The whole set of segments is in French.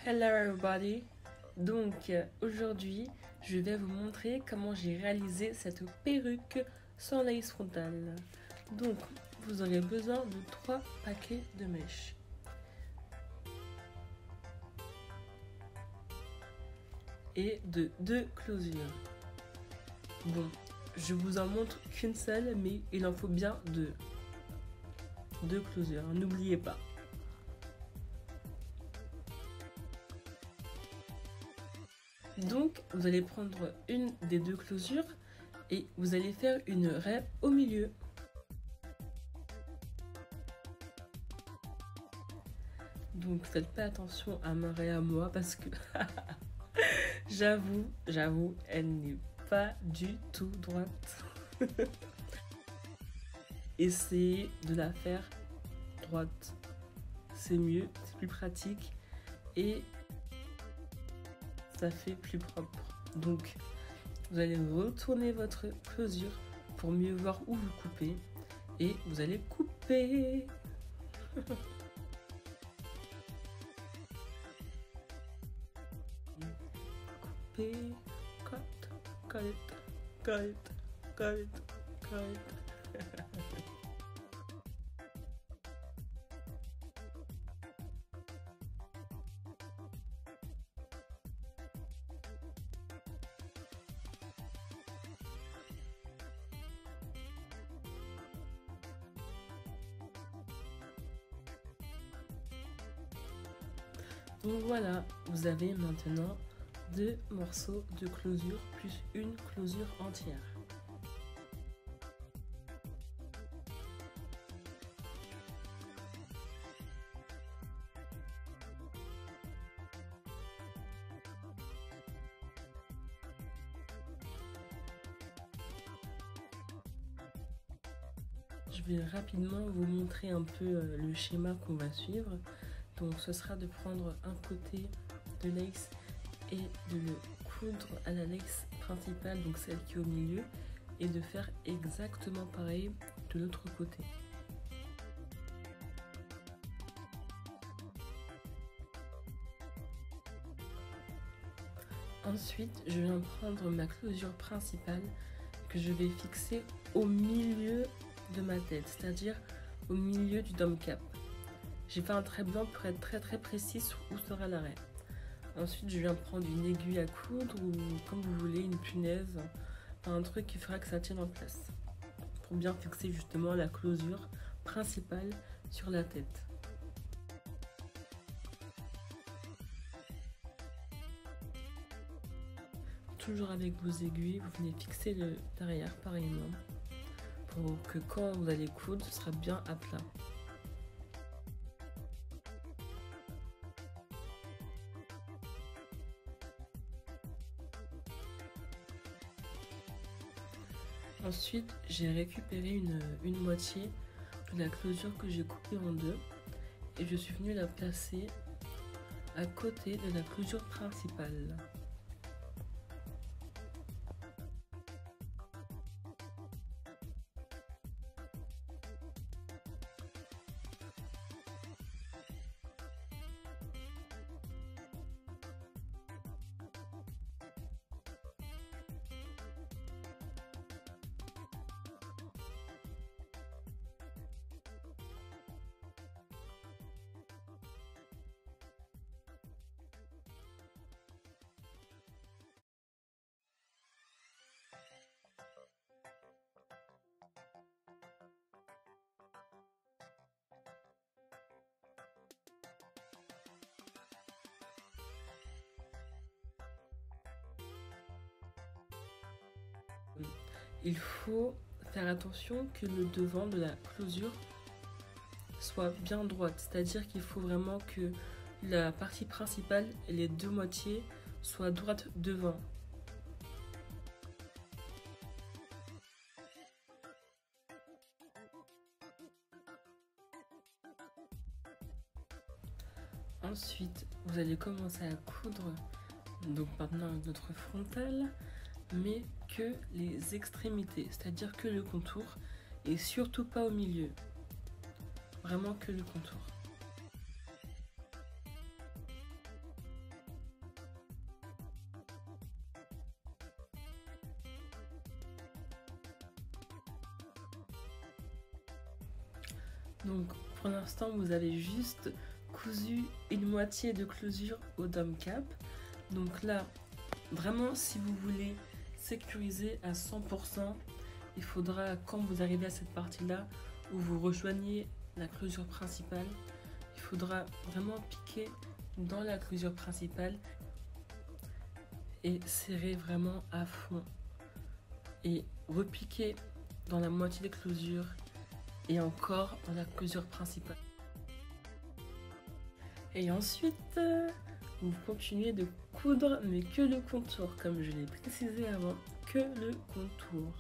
Hello everybody! Donc aujourd'hui je vais vous montrer comment j'ai réalisé cette perruque sans lace frontale. Donc vous aurez besoin de 3 paquets de mèches et de 2 closures. Bon, je vous en montre qu'une seule, mais il en faut bien 2. 2 closures, n'oubliez pas. Donc, vous allez prendre une des 2 closures et vous allez faire une raie au milieu. Donc, faites pas attention à ma raie à moi parce que j'avoue, elle n'est pas du tout droite. Essayez de la faire droite. C'est mieux, c'est plus pratique et ça fait plus propre. Donc, vous allez retourner votre closure pour mieux voir où vous coupez et vous allez couper. Couper, cut. Donc voilà, vous avez maintenant 2 morceaux de closure plus une closure entière. Je vais rapidement vous montrer un peu le schéma qu'on va suivre. Donc ce sera de prendre un côté de lace et de le coudre à la lace principale, donc celle qui est au milieu, et de faire exactement pareil de l'autre côté. Ensuite, je viens prendre ma closure principale que je vais fixer au milieu de ma tête, c'est-à-dire au milieu du dome cap. J'ai fait un trait blanc pour être très précis sur où sera l'arrêt. Ensuite, je viens prendre une aiguille à coudre ou comme vous voulez, une punaise, un truc qui fera que ça tienne en place pour bien fixer justement la closure principale sur la tête. Toujours avec vos aiguilles, vous venez fixer le derrière pareillement pour que quand vous allez coudre, ce sera bien à plat. Ensuite, j'ai récupéré une moitié de la closure que j'ai coupée en 2 et je suis venue la placer à côté de la closure principale. Il faut faire attention que le devant de la closure soit bien droite, c'est-à-dire qu'il faut vraiment que la partie principale et les 2 moitiés soient droites devant. Ensuite, vous allez commencer à coudre, donc maintenant notre frontale, mais que les extrémités, c'est-à-dire que le contour et surtout pas au milieu. Vraiment que le contour. Donc pour l'instant vous avez juste cousu une moitié de closure au dome cap. Donc là vraiment si vous voulez sécuriser à 100%, il faudra quand vous arrivez à cette partie là où vous rejoignez la closure principale, il faudra vraiment piquer dans la closure principale et serrer vraiment à fond et repiquer dans la moitié de closure et encore dans la closure principale. Et ensuite, vous continuez de coudre, mais que le contour, comme je l'ai précisé avant, que le contour.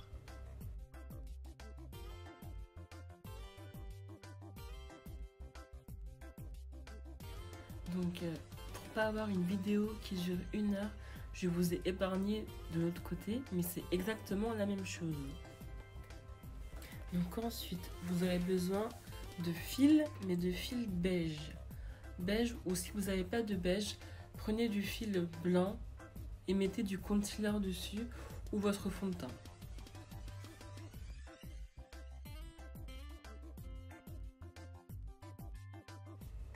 Donc, pour pas avoir une vidéo qui dure 1 heure, je vous ai épargné de l'autre côté, mais c'est exactement la même chose. Donc ensuite, vous aurez besoin de fil, mais de fil beige. Beige, ou si vous n'avez pas de beige, prenez du fil blanc et mettez du concealer dessus ou votre fond de teint.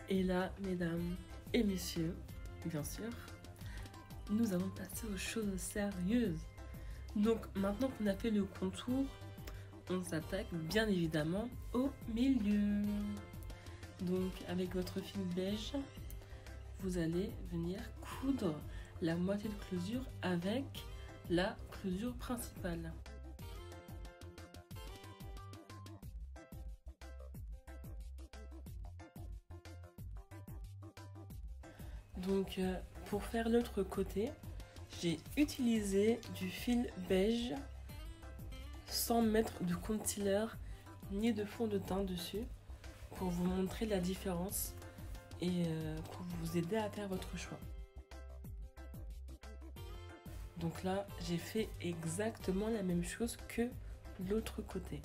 Et là, mesdames et messieurs, bien sûr, nous allons passer aux choses sérieuses. Donc maintenant qu'on a fait le contour, on s'attaque bien évidemment au milieu. Donc avec votre fil beige, vous allez venir coudre la moitié de closure avec la closure principale. Donc pour faire l'autre côté, j'ai utilisé du fil beige sans mettre de concealer ni de fond de teint dessus pour vous montrer la différence et pour vous aider à faire votre choix. Donc là, j'ai fait exactement la même chose que l'autre côté.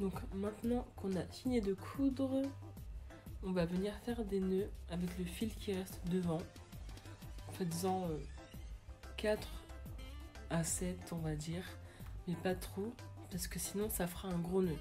Donc maintenant qu'on a fini de coudre, on va venir faire des nœuds avec le fil qui reste devant. Faites-en 4 à 7 on va dire, mais pas trop parce que sinon ça fera un gros nœud.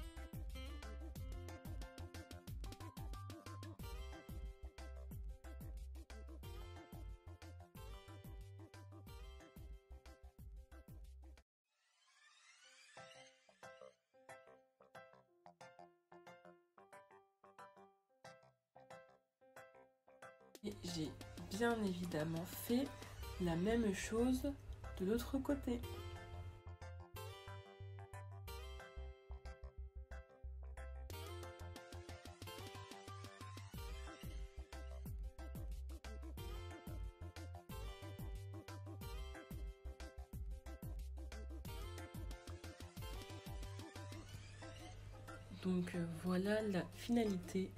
Et j'ai bien évidemment fait la même chose de l'autre côté. Donc voilà la finalité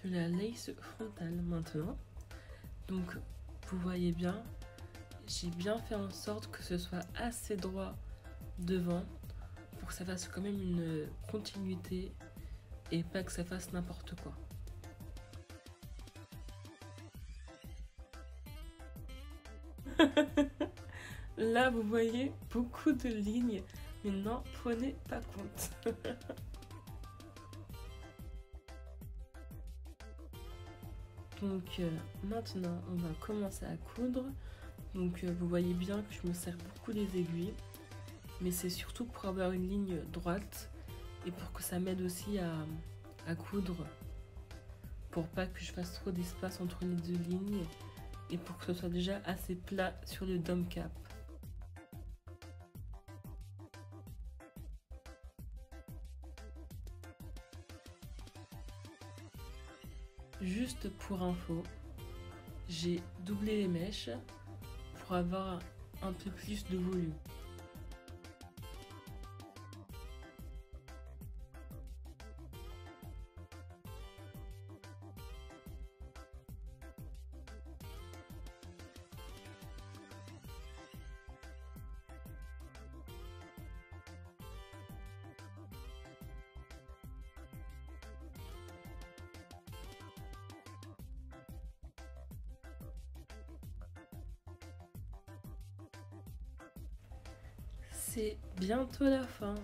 de la lace frontale maintenant. Donc vous voyez bien, j'ai bien fait en sorte que ce soit assez droit devant pour que ça fasse quand même une continuité et pas que ça fasse n'importe quoi. Là vous voyez beaucoup de lignes, mais n'en prenez pas compte. Donc maintenant on va commencer à coudre. Donc vous voyez bien que je me sers beaucoup des aiguilles, mais c'est surtout pour avoir une ligne droite et pour que ça m'aide aussi à coudre, pour pas que je fasse trop d'espace entre les deux lignes et pour que ce soit déjà assez plat sur le dome cap. Juste pour info, j'ai doublé les mèches pour avoir un peu plus de volume. C'est bientôt la fin.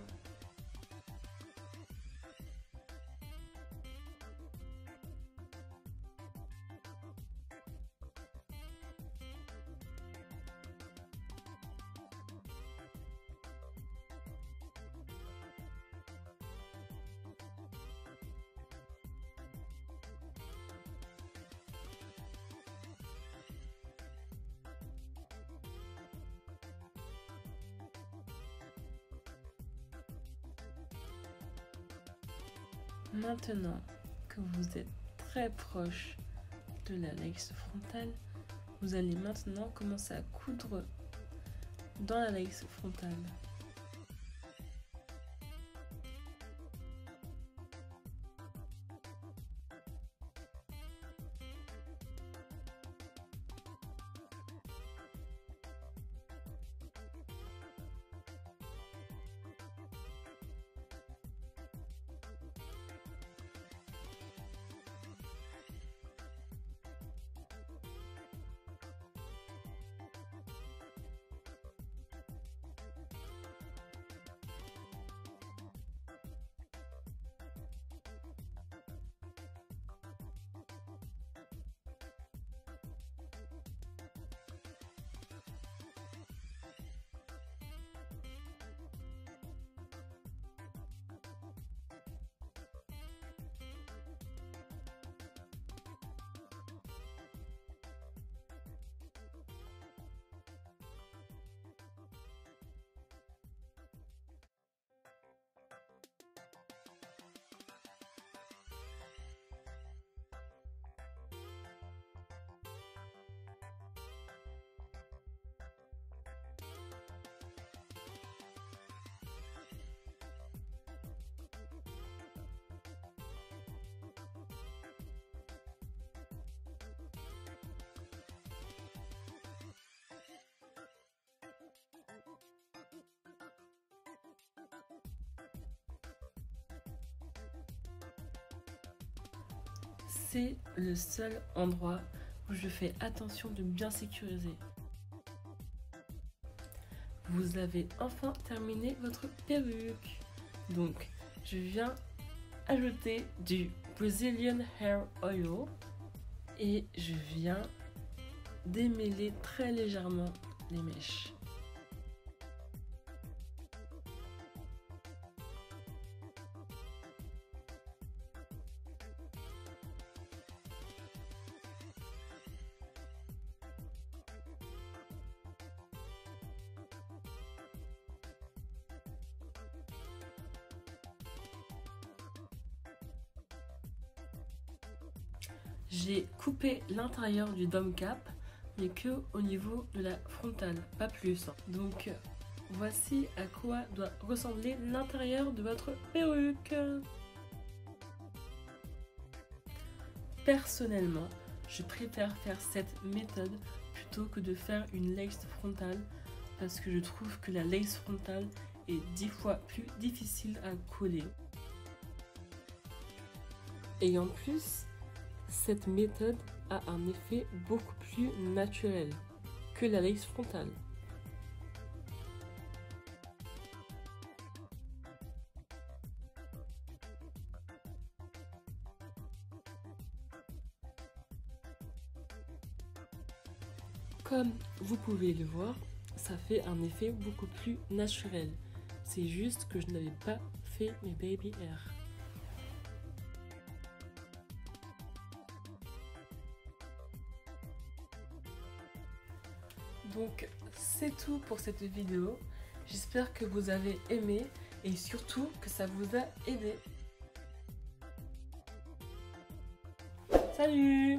Maintenant que vous êtes très proche de la lace frontale, vous allez maintenant commencer à coudre dans la lace frontale. C'est le seul endroit où je fais attention de bien sécuriser. Vous avez enfin terminé votre perruque. Donc, je viens ajouter du Brazilian Hair Oil et je viens démêler très légèrement les mèches. J'ai coupé l'intérieur du dome cap, mais que au niveau de la frontale, pas plus. Donc voici à quoi doit ressembler l'intérieur de votre perruque. Personnellement, je préfère faire cette méthode plutôt que de faire une lace frontale parce que je trouve que la lace frontale est 10 fois plus difficile à coller. Et en plus, cette méthode a un effet beaucoup plus naturel que la lace frontale. Comme vous pouvez le voir, ça fait un effet beaucoup plus naturel. C'est juste que je n'avais pas fait mes baby hair. Donc c'est tout pour cette vidéo. J'espère que vous avez aimé et surtout que ça vous a aidé. Salut!